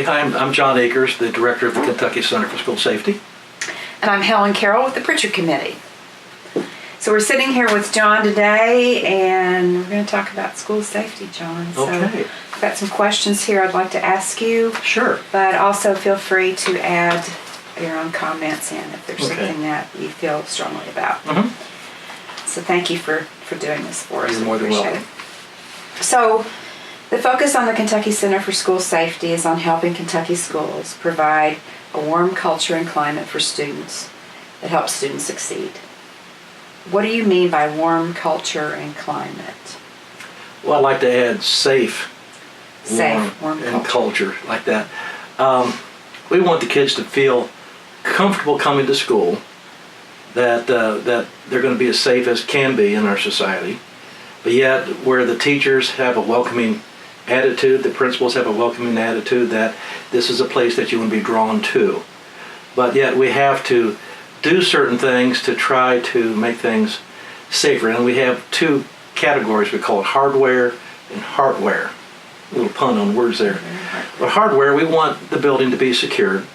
Okay, hi, I'm Jon Akers, the director of the Kentucky Center for School Safety. And I'm Helen Carroll with the Prichard Committee. So we're sitting here with Jon today, and we're going to talk about school safety, Jon. Okay. So I've got some questions here I'd like to ask you. Sure. But also feel free to add your own comments in if there's Okay. something that you feel strongly about. Mm-hmm. So thank you for doing this for us. You're more than Appreciate welcome. it. So the focus on the Kentucky Center for School Safety is on helping Kentucky schools provide a warm culture and climate for students that helps students succeed. What do you mean by warm culture and climate? Well, I'd like to add safe, Warm and culture like that. We want the kids to feel comfortable coming to school, that they're going to be as safe as can be in our society, but yet where the teachers have a welcoming attitude, the principals have a welcoming attitude that this is a place that you want to be drawn to. But yet we have to do certain things to try to make things safer. And we have two categories. We call it hardware and heartware. A little pun on words there. But hardware, we want the building to be secured.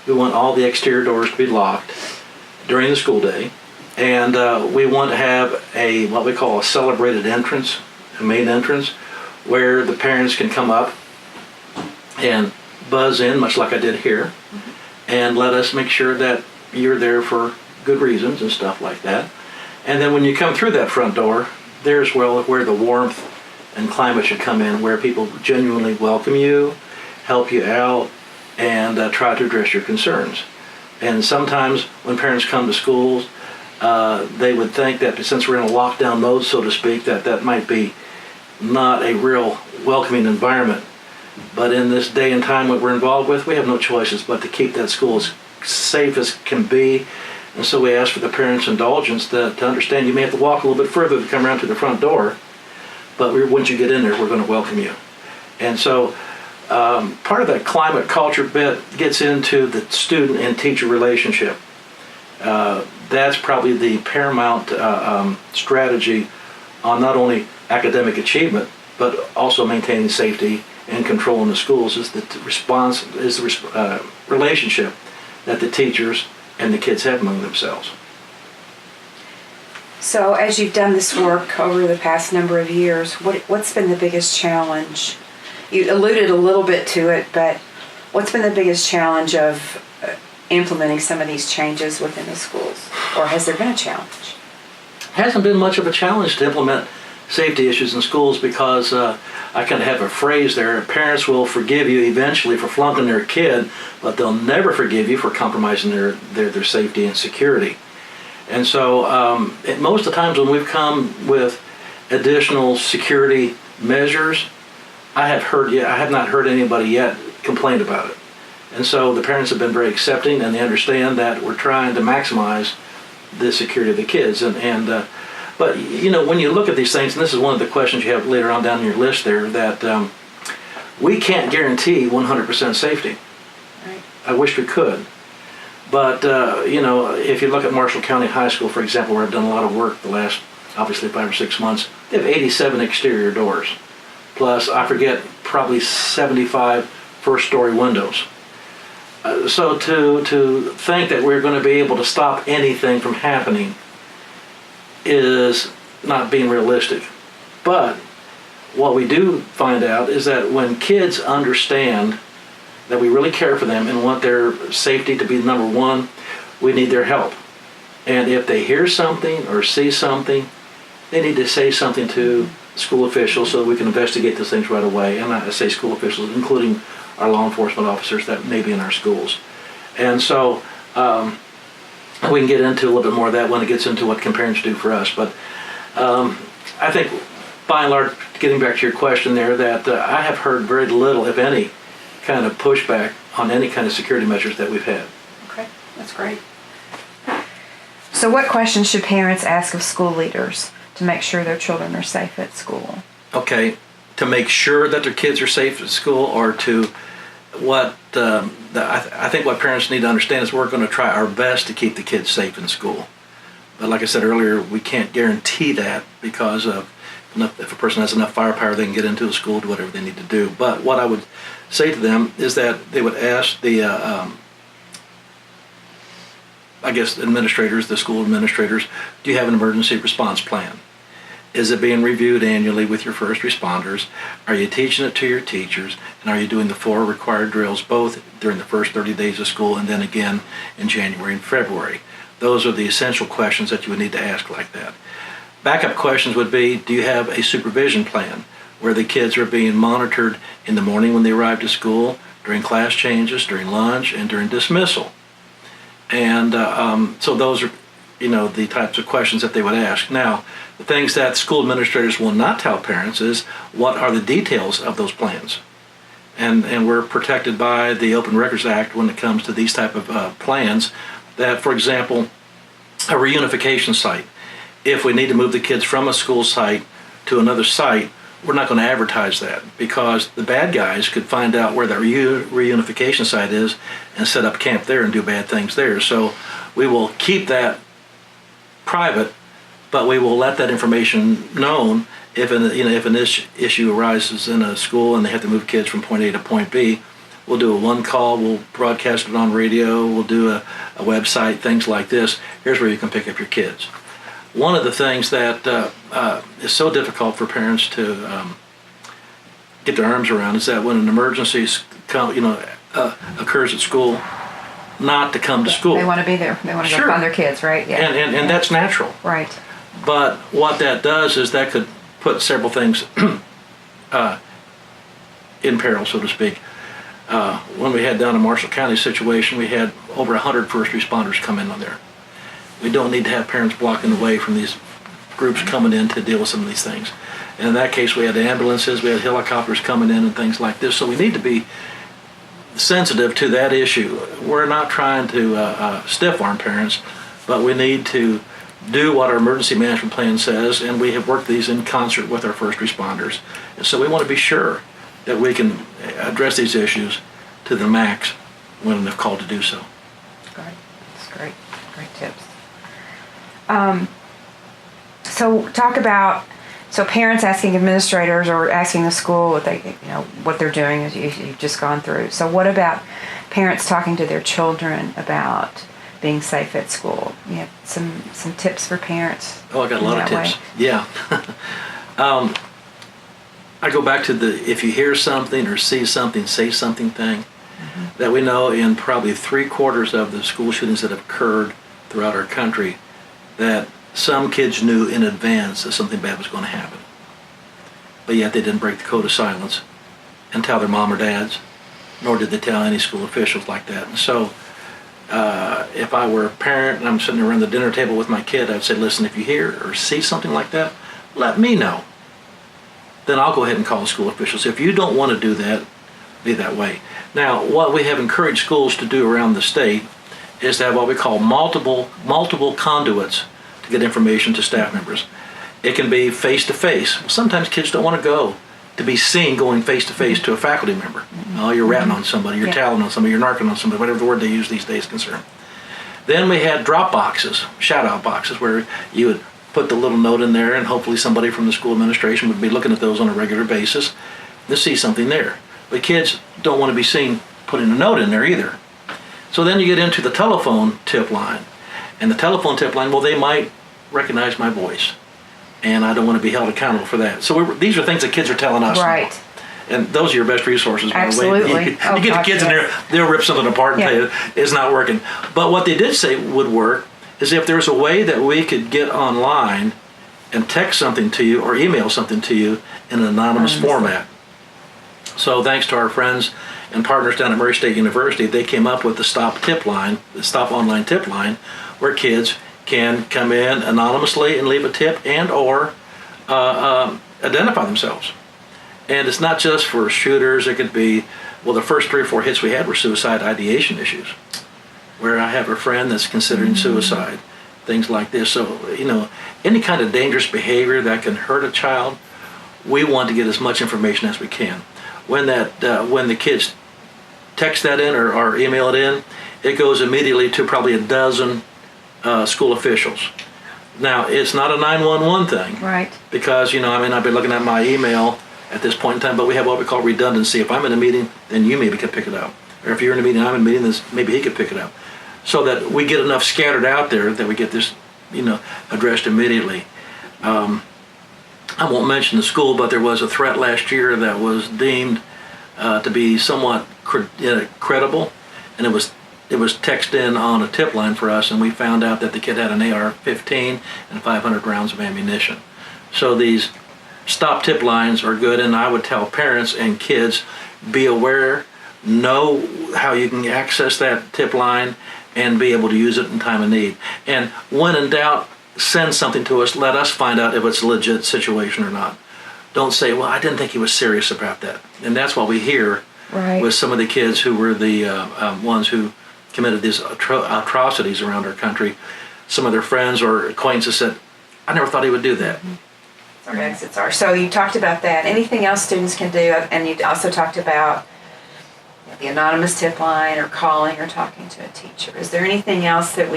We want all the exterior doors to be locked during the school day. And we want to have what we call a celebrated entrance, a main entrance, where the parents can come up and buzz in, much like I did here, and let us make sure that you're there for good reasons and stuff like that. And then when you come through that front door, there's where the warmth and climate should come in, where people genuinely welcome you, help you out, and try to address your concerns. And sometimes when parents come to schools, they would think that since we're in a lockdown mode, so to speak, that might be not a real welcoming environment. But in this day and time that we're involved with, we have no choices but to keep that school as safe as can be. And so we ask for the parents' indulgence to understand you may have to walk a little bit further to come around to the front door, but once you get in there, we're going to welcome you. And so part of that climate culture bit gets into the student and teacher relationship. That's probably the paramount strategy on not only academic achievement, but also maintaining safety and control in the schools is the relationship that the teachers and the kids have among themselves. So as you've done this work over the past number of years, what's been the biggest challenge? You alluded a little bit to it, but what's been the biggest challenge of implementing some of these changes within the schools? Or has there been a challenge? It hasn't been much of a challenge to implement safety issues in schools because I kind of have a phrase there: parents will forgive you eventually for flunking their kid, but they'll never forgive you for compromising their safety and security. And so most of the times when we've come with additional security measures, I have not heard anybody yet complain about it. And so the parents have been very accepting, and they understand that we're trying to maximize the security of the kids. But you know, when you look at these things, and this is one of the questions you have later on down your list there, that we can't guarantee 100% safety. Right. I wish we could. But you know, if you look at Marshall County High School, for example, where I've done a lot of work the last, obviously, 5 or 6 months, they have 87 exterior doors. Plus, I forget, probably 75 first-story windows. So to think that we're going to be able to stop anything from happening is not being realistic. But what we do find out is that when kids understand that we really care for them and want their safety to be number one, we need their help. And if they hear something or see something, they need to say something to school officials so that we can investigate those things right away. And I say school officials, including our law enforcement officers that may be in our schools. And so we can get into a little bit more of that when it gets into what can parents do for us. But I think, by and large, getting back to your question there, that I have heard very little, if any, kind of pushback on any kind of security measures that we've had. Okay, that's great. So what questions should parents ask of school leaders to make sure their children are safe at school? Okay, to make sure that their kids are safe at school, or to I think what parents need to understand is we're going to try our best to keep the kids safe in school. But like I said earlier, we can't guarantee that because of if a person has enough firepower, they can get into a school, do whatever they need to do. But what I would say to them is that they would ask the, I guess, administrators, the school administrators, do you have an emergency response plan? Is it being reviewed annually with your first responders? Are you teaching it to your teachers? And are you doing the 4 required drills both during the first 30 days of school and then again in January and February? Those are the essential questions that you would need to ask like that. Backup questions would be, do you have a supervision plan where the kids are being monitored in the morning when they arrive to school, during class changes, during lunch, and during dismissal? And so those are, the types of questions that they would ask. Now, the things that school administrators will not tell parents is what are the details of those plans. And we're protected by the Open Records Act when it comes to these type of plans that, for example, a reunification site. If we need to move the kids from a school site to another site, we're not going to advertise that because the bad guys could find out where that reunification site is and set up camp there and do bad things there. So we will keep that private, but we will let that information known if an issue arises in a school and they have to move kids from point A to point B. We'll do a one call, we'll broadcast it on radio, we'll do a website, things like this. Here's where you can pick up your kids. One of the things that is so difficult for parents to get their arms around is that when an emergency occurs at school, not to come to school. They want to be there. They want to go find their kids, right? Yeah. And that's natural. Right. But what that does is that could put several things in peril, so to speak. When we had down in Marshall County situation, we had over 100 first responders come in on there. We don't need to have parents blocking the way from these groups coming in to deal with some of these things. And in that case, we had ambulances, we had helicopters coming in and things like this. So we need to be sensitive to that issue. We're not trying to stiff-arm parents, but we need to do what our emergency management plan says, and we have worked these in concert with our first responders. And so we want to be sure that we can address these issues to the max when they're called to do so. Great. That's great. Great tips. So talk about parents asking administrators or asking the school what they're doing as you've just gone through. So what about parents talking to their children about being safe at school? You have some tips for parents? Oh, I got a lot of tips. Yeah. I go back to if you hear something or see something, say something thing. Mm-hmm. That we know in probably 3/4 of the school shootings that have occurred throughout our country that some kids knew in advance that something bad was going to happen. But yet they didn't break the code of silence and tell their mom or dads, nor did they tell any school officials like that. And so if I were a parent and I'm sitting around the dinner table with my kid, I'd say, listen, if you hear or see something like that, let me know. Then I'll go ahead and call the school officials. If you don't want to do that, be that way. Now, what we have encouraged schools to do around the state is to have what we call multiple conduits to get information to staff members. It can be face-to-face. Sometimes kids don't want to go to be seen going face-to-face to a faculty member. Oh, you're ratting on somebody, you're telling on somebody, you're narking on somebody, whatever the word they use these days is concerned. Then we had drop boxes, shout-out boxes, where you would put the little note in there and hopefully somebody from the school administration would be looking at those on a regular basis to see something there. But kids don't want to be seen putting a note in there either. So then you get into the telephone tip line. And the telephone tip line, well, they might recognize my voice. And I don't want to be held accountable for that. So these are things that kids are telling us. Right. Now. And those are your best resources, by Absolutely. the way. You get the kids in there, they'll rip something apart and tell you it's not working. But what they did say would work is if there's a way that we could get online and text something to you or email something to you in an anonymous format. So thanks to our friends and partners down at Murray State University, they came up with the Stop Tip Line, the Stop Online Tip Line, where kids can come in anonymously and leave a tip and or identify themselves. And it's not just for shooters. It could be, well, the first 3 or 4 hits we had were suicide ideation issues, where I have a friend that's considering suicide, things like this. So, any kind of dangerous behavior that can hurt a child, we want to get as much information as we can. When the kids text that in or email it in, it goes immediately to probably a dozen school officials. Now, it's not a 911 thing. Right. Because, I've been looking at my email at this point in time, but we have what we call redundancy. If I'm in a meeting, then you maybe could pick it up. Or if you're in a meeting, I'm in a meeting, then maybe he could pick it up. So that we get enough scattered out there that we get this, addressed immediately. I won't mention the school, but there was a threat last year that was deemed to be somewhat credible, and it was texted in on a tip line for us, and we found out that the kid had an AR-15 and 500 rounds of ammunition. So these stop tip lines are good, and I would tell parents and kids, be aware, know how you can access that tip line, and be able to use it in time of need. And when in doubt, send something to us. Let us find out if it's a legit situation or not. Don't say, well, I didn't think he was serious about that. And that's what we hear with some of the kids who were the ones who committed these atrocities around our country. Some of their friends or acquaintances said, I never thought he would do that. Our exits are. So you talked about that. Anything else students can do? And you also talked about the anonymous tip line or calling or talking to a teacher. Is there anything else that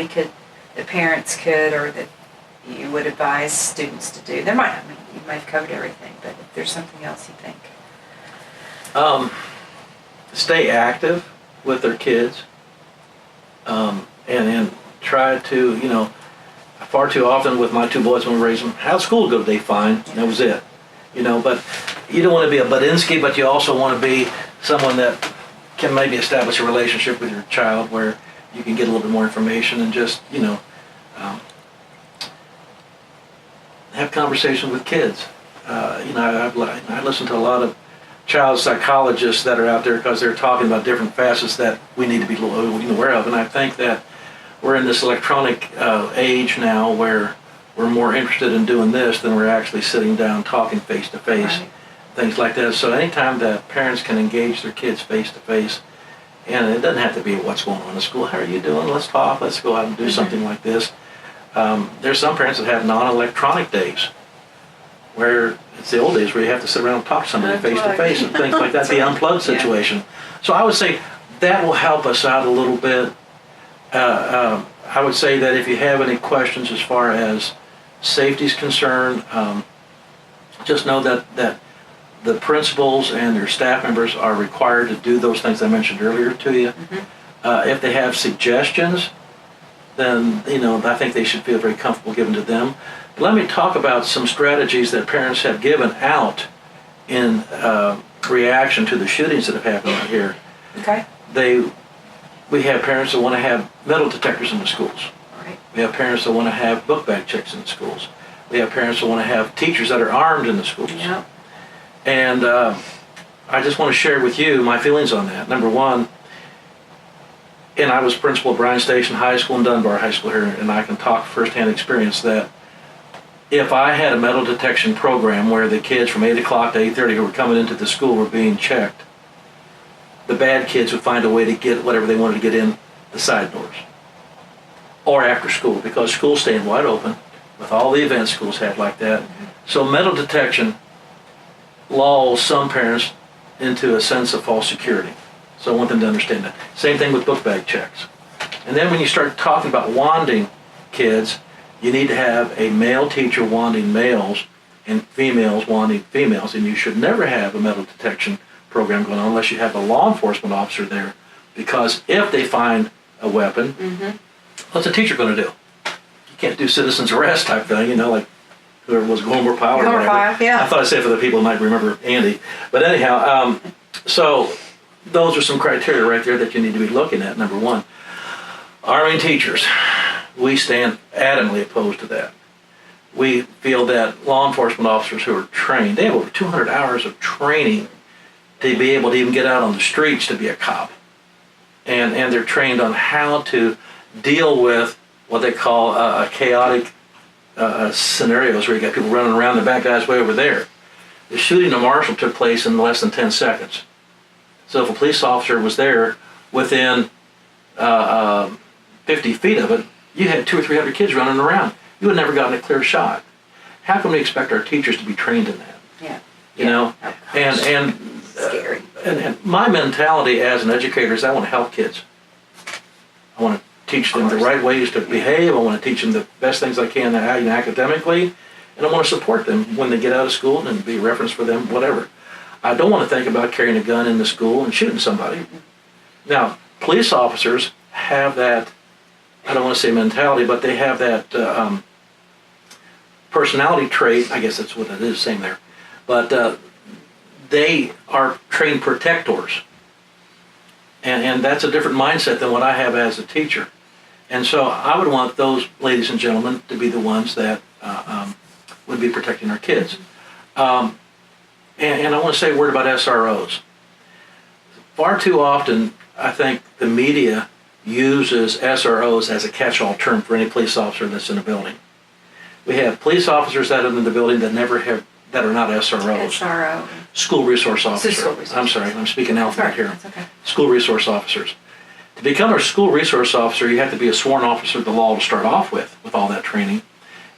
parents could, or that you would advise students to do? You might have covered everything, but if there's something else you think. Stay active with their kids, and try to, far too often with my two boys when we raised them, how'd school go today? Fine. That was it. But you don't want to be a Budinsky, but you also want to be someone that can maybe establish a relationship with your child where you can get a little bit more information and just, have conversations with kids. I listen to a lot of child psychologists that are out there because they're talking about different facets that we need to be aware of. And I think that we're in this electronic age now where we're more interested in doing this than we're actually sitting down talking face to face, things like that. So anytime that parents can engage their kids face to face, and it doesn't have to be what's going on in school. How are you doing? Let's talk. Let's go out and do something like this. There's some parents that have non-electronic days where it's the old days where you have to sit around and talk to somebody face to face and things like that, the unplugged situation. So I would say that will help us out a little bit. I would say that if you have any questions as far as safety is concerned, just know that the principals and their staff members are required to do those things I mentioned earlier to you. If they have suggestions, then I think they should feel very comfortable giving to them. But let me talk about some strategies that parents have given out in reaction to the shootings that have happened out here. Okay. We have parents that want to have metal detectors in the schools. Right. We have parents that want to have book bag checks in the schools. We have parents that want to have teachers that are armed in the schools. Yeah. And I just want to share with you my feelings on that. Number one, and I was principal at Bryan Station High School and Dunbar High School here, and I can talk firsthand experience that if I had a metal detection program where the kids from 8 o'clock to 8:30 who were coming into the school were being checked, the bad kids would find a way to get whatever they wanted to get in the side doors or after school, because schools staying wide open with all the events schools had like that. So metal detection lulls some parents into a sense of false security. So I want them to understand that. Same thing with book bag checks. And then when you start talking about wanding kids, you need to have a male teacher wanding males and females wanding females, and you should never have a metal detection program going on unless you have a law enforcement officer there, because if they find a weapon, what's a teacher going to do? You can't do citizen's arrest type thing, like whoever was Gomer Pyle or whatever. Yeah. I thought I said for the people who might remember Andy. But anyhow, so those are some criteria right there that you need to be looking at. Number one, arming teachers. We stand adamantly opposed to that. We feel that law enforcement officers who are trained, they have over 200 hours of training to be able to even get out on the streets to be a cop. And they're trained on how to deal with what they call a chaotic scenarios where you got people running around, the bad guy's way over there. The shooting of Marshall took place in less than 10 seconds. So if a police officer was there within 50 feet of it, you had 200 or 300 kids running around. You would never gotten a clear shot. How can we expect our teachers to be trained in that? Yeah. You know? Oh, and scary. And my mentality as an educator is I want to help kids. I want to teach them the right ways to behave. I want to teach them the best things I can academically, and I want to support them when they get out of school and be a reference for them, whatever. I don't want to think about carrying a gun into school and shooting somebody. Now, police officers have that, I don't want to say mentality, but they have that personality trait, I guess that's what it is saying there, but they are trained protectors. And that's a different mindset than what I have as a teacher. And so I would want those ladies and gentlemen to be the ones that would be protecting our kids. And I want to say a word about SROs. Far too often, I think the media uses SROs as a catch-all term for any police officer that's in a building. We have police officers that are in the building that are not SROs. SRO. School resource officers. School resource. I'm sorry, I'm speaking alphabet here. That's okay. School resource officers. To become a school resource officer, you have to be a sworn officer of the law to start off with all that training.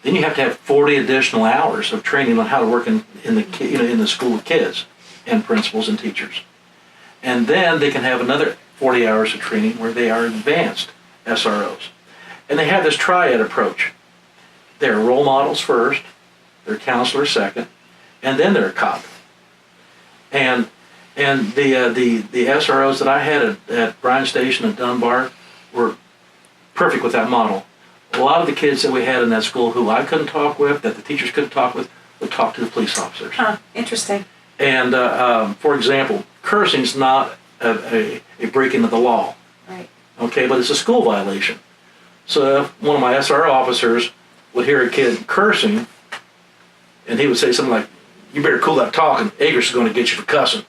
Then you have to have 40 additional hours of training on how to work in the school with kids and principals and teachers. And then they can have another 40 hours of training where they are advanced SROs. And they have this triad approach. They're role models first, they're counselors second, and then they're a cop. And the SROs that I had at Bryan Station and Dunbar were perfect with that model. A lot of the kids that we had in that school who I couldn't talk with, that the teachers couldn't talk with, would talk to the police officers. Interesting. And for example, cursing's not a breaking of the law. Right. Okay, but it's a school violation. So if one of my SRO officers would hear a kid cursing, and he would say something like, "You better cool that talking, Akers is going to get you for cussing."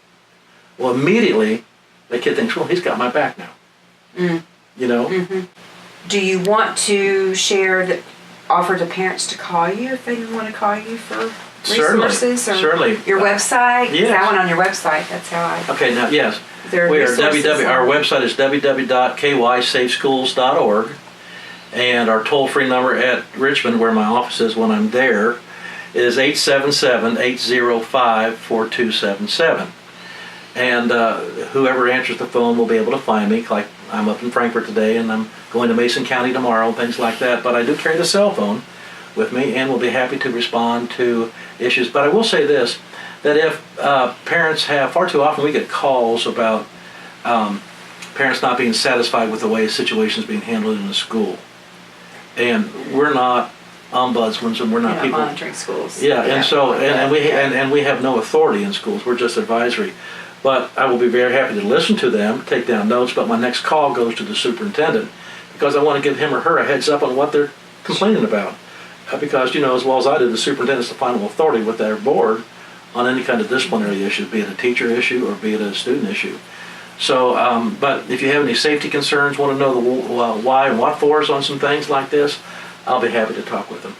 Well, immediately, the kid thinks, well, he's got my back now. You know? Mm-hmm. Do you want to share offer to parents to call you if they want to call you for resources? Certainly. Your website? Yes. That one on your website, that's how I... Okay, now, yes. There are resources Our website is www.kysafeschools.org, and our toll-free number at Richmond, where my office is when I'm there, is 877-805-4277. And whoever answers the phone will be able to find me. Like, I'm up in Frankfort today, and I'm going to Mason County tomorrow, things like that. But I do carry the cell phone with me, and will be happy to respond to issues. But I will say this, that if parents have, far too often we get calls about parents not being satisfied with the way a situation is being handled in the school. And we're not ombudsmen, and we're not people monitoring schools. Yeah, and so and we have no authority in schools. We're just advisory. But I will be very happy to listen to them, take down notes. But my next call goes to the superintendent because I want to give him or her a heads up on what they're complaining about. Because as well as I do, the superintendent's the final authority with their board on any kind of disciplinary issue, be it a teacher issue or be it a student issue. So, but if you have any safety concerns, want to know the why and what fors on some things like this, I'll be happy to talk with them.